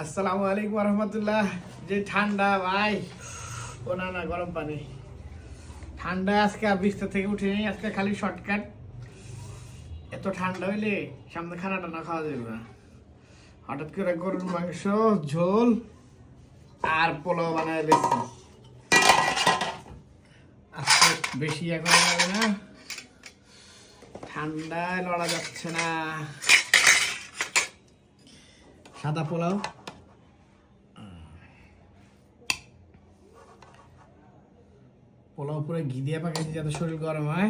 আসসালামু আলাইকুম রহমতুল্লাহ। যে ঠান্ডা ভাই, ও না না গরম পানি। ঠান্ডা আজকে আর বিস্তার থেকে উঠে নেই, আজকে খালি শর্টকাট। এত ঠান্ডা হইলে সামনে খানা টানা খাওয়া যাবে না। হঠাৎ করে গরুর মাংস ঝোল আর পোলাও বানায় দিচ্ছি। আজকে বেশি এখন যাবে না, ঠান্ডায় লড়া যাচ্ছে না। সাদা পোলাও, পোলাও পুরো ঘি দিয়ে পাকাইছি যাতে শরীর গরম হয়।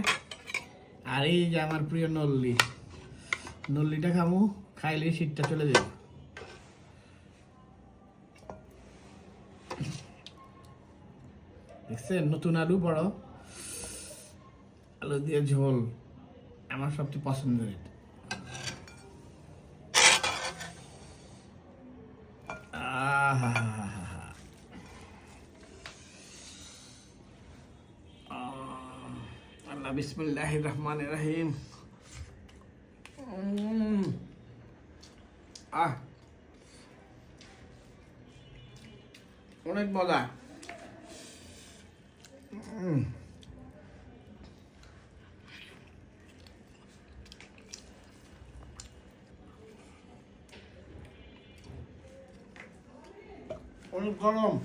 আর এই যে আমার প্রিয় নল্লি, নল্লিটা খামু, খাইলে শীতটা চলে যাবে। দেখছেন, নতুন আলু, বড় আলু দিয়ে ঝোল আমার সবচেয়ে পছন্দের। আল্লাহ, বিসমিল্লাহির রহমানির রহিম। অনেক মজা। অনেক গরম।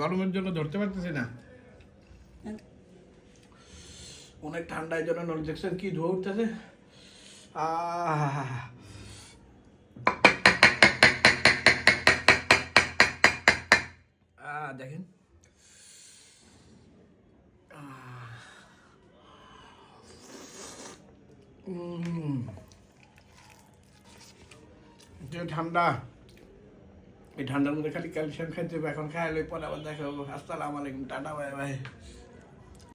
গরমের জন্য ধরতে পারতেছি না, অনেক ঠান্ডার জন্য নল দেখছেন কি ধোয়া উঠতেছে। দেখেন, যে ঠান্ডা, এই ঠান্ডার মধ্যে খালি ক্যালসিয়াম খাইতে হবে। এখন খাইলে পরে আবার দেখা হবো। আসসালামু আলাইকুম, টাটা, বাই বাই।